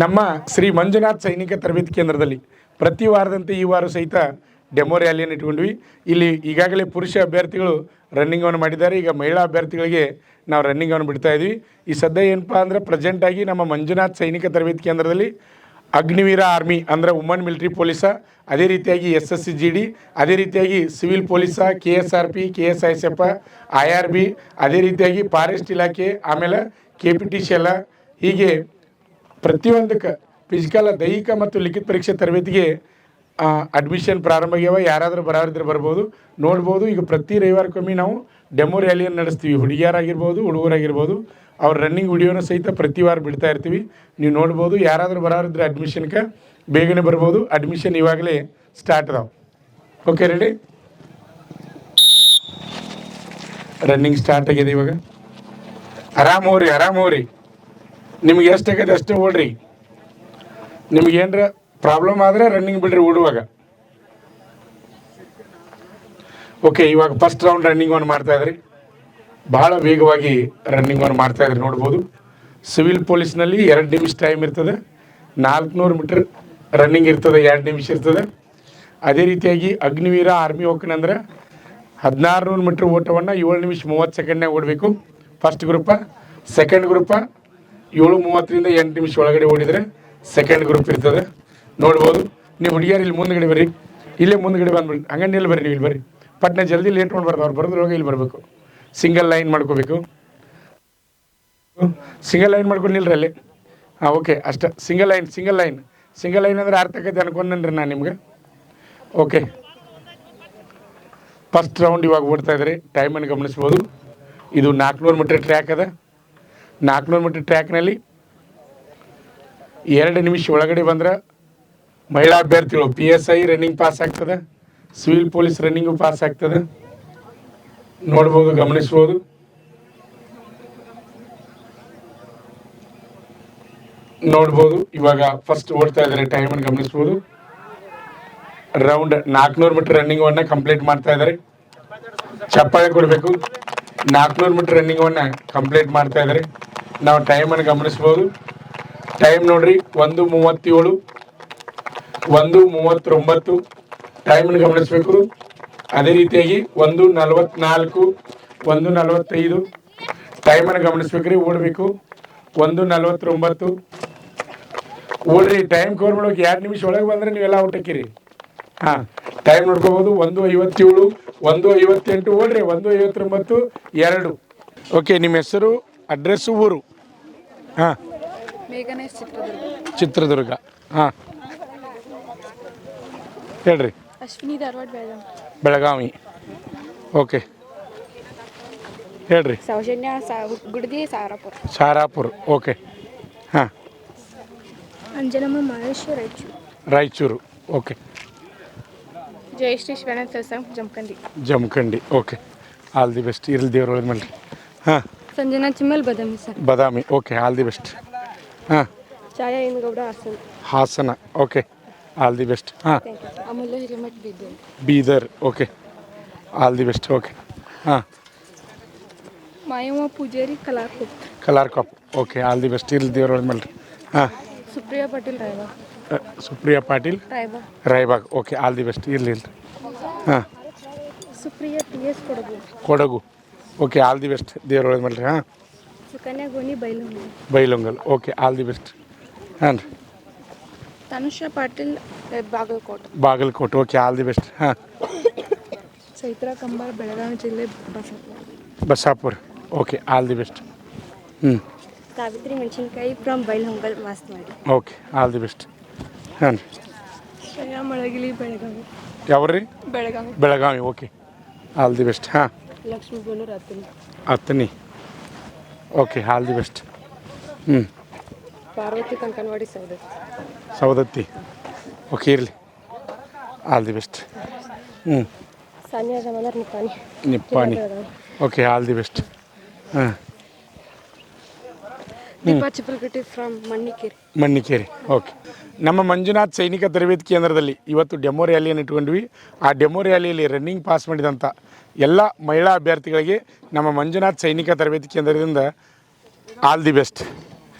ನಮ್ಮ ಶ್ರೀ ಮಂಜುನಾಥ್ ಸೈನಿಕ ತರಬೇತಿ ಕೇಂದ್ರದಲ್ಲಿ ಪ್ರತಿ ವಾರದಂತೆ ಈ ವಾರ ಸಹಿತ ಡೆಮೋ ರ್ಯಾಲಿಯನ್ನು ಇಟ್ಕೊಂಡ್ವಿ. ಇಲ್ಲಿ ಈಗಾಗಲೇ ಪುರುಷ ಅಭ್ಯರ್ಥಿಗಳು ರನ್ನಿಂಗನ್ನು ಮಾಡಿದ್ದಾರೆ. ಈಗ ಮಹಿಳಾ ಅಭ್ಯರ್ಥಿಗಳಿಗೆ ನಾವು ರನ್ನಿಂಗನ್ನು ಬಿಡ್ತಾ ಇದ್ವಿ. ಈ ಸದ್ಯ ಏನಪ್ಪ ಅಂದರೆ ಪ್ರೆಸೆಂಟಾಗಿ ನಮ್ಮ ಮಂಜುನಾಥ್ ಸೈನಿಕ ತರಬೇತಿ ಕೇಂದ್ರದಲ್ಲಿ ಅಗ್ನಿವೀರ ಆರ್ಮಿ ಅಂದರೆ ವುಮನ್ ಮಿಲಿಟ್ರಿ ಪೊಲೀಸ, ಅದೇ ರೀತಿಯಾಗಿ SSCGD, ಅದೇ ರೀತಿಯಾಗಿ ಸಿವಿಲ್ ಪೊಲೀಸ, KSRP, KSISF, IRB, ಅದೇ ರೀತಿಯಾಗಿ ಫಾರೆಸ್ಟ್ ಇಲಾಖೆ, ಆಮೇಲೆ KPTCL, ಹೀಗೆ ಪ್ರತಿಯೊಂದಕ್ಕೆ ಫಿಸಿಕಲ್, ದೈಹಿಕ ಮತ್ತು ಲಿಖಿತ ಪರೀಕ್ಷೆ ತರಬೇತಿಗೆ ಅಡ್ಮಿಷನ್ ಪ್ರಾರಂಭ ಆಗ್ಯಾವ. ಯಾರಾದರೂ ಬರೋರಿದ್ರೆ ಬರ್ಬೋದು, ನೋಡ್ಬೋದು. ಈಗ ಪ್ರತಿ ರವಿವಾರಕ್ಕೊಮ್ಮೆ ನಾವು ಡೆಮೋ ರ್ಯಾಲಿಯನ್ನು ನಡೆಸ್ತೀವಿ. ಹುಡುಗಿಯರಾಗಿರ್ಬೋದು, ಹುಡುಗರಾಗಿರ್ಬೋದು. ಅವ್ರ ರನ್ನಿಂಗ್ ವಿಡಿಯೋನ ಸಹಿತ ಪ್ರತಿ ವಾರ ಬಿಡ್ತಾ ಇರ್ತೀವಿ. ನೀವು ನೋಡ್ಬೋದು. ಯಾರಾದರೂ ಬರೋರಿದ್ರೆ ಅಡ್ಮಿಷನ್ಗೆ ಬೇಗನೆ ಬರ್ಬೋದು. ಅಡ್ಮಿಷನ್ ಇವಾಗಲೇ ಸ್ಟಾರ್ಟ್ ಅದಾವೆ. Okay, ready? ರನ್ನಿಂಗ್ ಸ್ಟಾರ್ಟ್ ಆಗಿದೆ ಇವಾಗ. ಆರಾಮ್ ಹೋಗ್ರಿ. ನಿಮ್ಗೆ ಎಷ್ಟು ಆಗೈತೆ ಅಷ್ಟೇ ಓಡ್ರಿ. ನಿಮ್ಗೇನ್ರ ಪ್ರಾಬ್ಲಮ್ ಆದರೆ ರನ್ನಿಂಗ್ ಬಿಡ್ರಿ ಓಡುವಾಗ. ಓಕೆ, ಇವಾಗ ಫಸ್ಟ್ ರೌಂಡ್ ರನ್ನಿಂಗ್ ಮಾಡ್ತಾಯಿದ್ರಿ. ಭಾಳ ವೇಗವಾಗಿ ರನ್ನಿಂಗ್ ಮಾಡ್ತಾಯಿದ್ರಿ ನೋಡ್ಬೋದು. ಸಿವಿಲ್ ಪೊಲೀಸ್ನಲ್ಲಿ 2 ನಿಮಿಷ ಟೈಮ್ ಇರ್ತದೆ. 400 ಮೀಟ್ರ್ ರನ್ನಿಂಗ್ ಇರ್ತದೆ, 2 ನಿಮಿಷ ಇರ್ತದೆ. ಅದೇ ರೀತಿಯಾಗಿ ಅಗ್ನಿವೀರ ಆರ್ಮಿ ಹೋಗ್ಕಂದ್ರೆ 1600 ಮೀಟ್ರ್ ಓಟವನ್ನು 7 ನಿಮಿಷ 30 ಸೆಕೆಂಡ್ನಾಗ ಓಡಬೇಕು ಫಸ್ಟ್ ಗ್ರೂಪ. ಸೆಕೆಂಡ್ ಗ್ರೂಪ 7:30ರಿಂದ 8 ನಿಮಿಷ ಒಳಗಡೆ ಓಡಿದರೆ ಸೆಕೆಂಡ್ ಗ್ರೂಪ್ ಇರ್ತದೆ. ನೋಡ್ಬೋದು. ನೀವು ಹುಡುಗಿಯರು ಇಲ್ಲಿ ಮುಂದ್ಗಡೆ ಬರ್ರಿ, ಇಲ್ಲೇ ಮುಂದ್ಗಡೆ ಬಂದ್ಬಿಡಿ. ಹಂಗಂದ್ರೆ ಇಲ್ಲಿ ಬರ್ರಿ, ನೀವು ಇಲ್ಲಿ ಬರ್ರಿ. ಪಟ್ನೆ ಜಲ್ದಿ ಲೇಟ್ ಮಾಡ್ಬಾರ್ದು. ಅವ್ರು ಬರೋದ್ರೊಳಗೆ ಇಲ್ಲಿ ಬರಬೇಕು. ಸಿಂಗಲ್ ಲೈನ್ ಮಾಡ್ಕೋಬೇಕು. ಸಿಂಗಲ್ ಲೈನ್ ಮಾಡ್ಕೊಂಡು ನಿಲ್ರಿ ಅಲ್ಲಿ. ಹಾಂ, ಓಕೆ, ಅಷ್ಟೇ. ಸಿಂಗಲ್ ಲೈನ್ ಅಂದರೆ ಅರ್ಥ ಆಕೈತೆ ಅನ್ಕೊಂಡ್ರಿ ನಾನು ನಿಮ್ಗೆ. ಓಕೆ, ಫಸ್ಟ್ ರೌಂಡ್ ಇವಾಗ ಓಡ್ತಾ ಇದ್ರಿ. ಟೈಮನ್ನು ಗಮನಿಸ್ಬೋದು. ಇದು 400 ಮೀಟ್ರ್ ಟ್ರ್ಯಾಕ್ ಅದ. 400 ಮೀಟ್ರ್ ಟ್ರ್ಯಾಕ್ನಲ್ಲಿ 2 ನಿಮಿಷ ಒಳಗಡೆ ಬಂದ್ರೆ ಮಹಿಳಾ ಅಭ್ಯರ್ಥಿಗಳು PSI ರನ್ನಿಂಗ್ ಪಾಸ್ ಆಗ್ತದೆ, ಸಿವಿಲ್ ಪೊಲೀಸ್ ರನ್ನಿಂಗು ಪಾಸ್ ಆಗ್ತದೆ. ನೋಡ್ಬೋದು, ಗಮನಿಸ್ಬೋದು. ಇವಾಗ ಫಸ್ಟ್ ಓಡ್ತಾ ಇದ್ದಾರೆ. ಟೈಮನ್ನು ಗಮನಿಸ್ಬೋದು. ರೌಂಡ್ 400 ಮೀಟ್ರ್ ರನ್ನಿಂಗನ್ನು ಕಂಪ್ಲೀಟ್ ಮಾಡ್ತಾ ಇದ್ದಾರೆ. ಚಪ್ಪಾಳೆ ಕೊಡಬೇಕು. 400 ಮೀಟ್ರ್ ರನ್ನಿಂಗನ್ನು ಕಂಪ್ಲೀಟ್ ಮಾಡ್ತಾ ಇದ್ದಾರೆ. ನಾವು ಟೈಮನ್ನು ಗಮನಿಸ್ಬೋದು. ಟೈಮ್ ನೋಡ್ರಿ, 1:37, 1:39. ಟೈಮನ್ನು ಗಮನಿಸಬೇಕು. ಅದೇ ರೀತಿಯಾಗಿ 1:44, 1:45. ಟೈಮನ್ನು ಗಮನಿಸ್ಬೇಕ್ರಿ. ಓಡಬೇಕು. 1:49 ಓಡ್ರಿ. ಟೈಮ್ ಕವರ್ ಮಾಡೋಕೆ 2 ನಿಮಿಷ ಒಳಗೆ ಬಂದರೆ ನೀವೆಲ್ಲ ಔಟ್ ಹಾಕಿರಿ. ಹಾಂ, ಟೈಮ್ ನೋಡ್ಕೋಬೋದು. 1:57, 1:58 ಓಡ್ರಿ. 1:59, 2. ಓಕೆ, ನಿಮ್ಮ ಹೆಸರು, ಅಡ್ರೆಸ್ಸು, ಊರು? ಹಾಂ, ಚಿತ್ರದುರ್ಗ. ಹಾಂ, ಹೇಳ್ರಿ. ಅಶ್ವಿನಿ, ಧಾರವಾಡ, ಬೆಳಗಾವಿ. ಓಕೆ, ಹೇಳ್ರಿ. ಸೌಜನ್ಯ, ಗುಡ್ದಿ, ಸಾರಾಪುರ. ಓಕೆ, ಹಾಂ. Anjanamma, Mahesh, Raichur. Okay. Jayashree, Jamkhandi. Okay, all the best. ಇರಲಿ, ದೇವ್ರ ಮೇಲೆ. ಹಾಂ. Sanjana Chimmal, Badami. Okay, all the best. ಹಾಂ. Chhaya Ingowda, Hassan. Okay, all the best. ಹಾಂ. Amulya Hiremath, Bidar. Okay, all the best. Okay, ಹಾಂ. Mayamma Pujari, Kalarkop. Okay, all the best. ಇರಲಿ, ದೇವ್ರ ಮೇಲೆ. ಹಾಂ. Supriya Patil, Raybag. Okay, all the best. ಇರಲಿ. ಹಾಂ. Supriya TS, Kodagu. Okay, all the best. ದೇವ್ರ ಮೇಲೆ. ಹಾಂ. Sukanya Goni, Bailhongal. Okay, all the best. ಹಾಂ. Tanusha Patil, Bagalkot. Okay, all the best. ಹಾಂ. ಚೈತ್ರಾ ಕಂಬಾರ್, ಬೆಳಗಾವಿ ಜಿಲ್ಲೆ, Basapura. Okay, all the best. Savitri Menasinakai, from Bailhongal, Masnawadi. Okay, all the best. ಹಾಂ. ಶ್ರೇಯಾ ಮಳಗಿಲಿ, ಬೆಳಗಾವಿ. ಯಾವ್ರಿ? Belagavi. Okay, all the best. ಹಾಂ. Lakshmi Gonur, Athani. Okay, all the best. Parvati Kankanawadi, Saundatti. Okay, ಇರಲಿ. All the best. Sania Jamadar, Nippani. Okay, all the best. ಹಾಂ. Deepa ಚಿಪ್ಪಲಗಟ್ಟಿ, from Mannikeri. Okay, ನಮ್ಮ ಮಂಜುನಾಥ್ ಸೈನಿಕ ತರಬೇತಿ ಕೇಂದ್ರದಲ್ಲಿ ಇವತ್ತು ಡೆಮೋ ರ್ಯಾಲಿಯನ್ನು ಇಟ್ಕೊಂಡ್ವಿ. ಆ ಡೆಮೋ ರ್ಯಾಲಿಯಲ್ಲಿ ರನ್ನಿಂಗ್ ಪಾಸ್ ಮಾಡಿದಂಥ ಎಲ್ಲ ಮಹಿಳಾ ಅಭ್ಯರ್ಥಿಗಳಿಗೆ ನಮ್ಮ ಮಂಜುನಾಥ್ ಸೈನಿಕ ತರಬೇತಿ ಕೇಂದ್ರದಿಂದ ಆಲ್ ದಿ ಬೆಸ್ಟ್.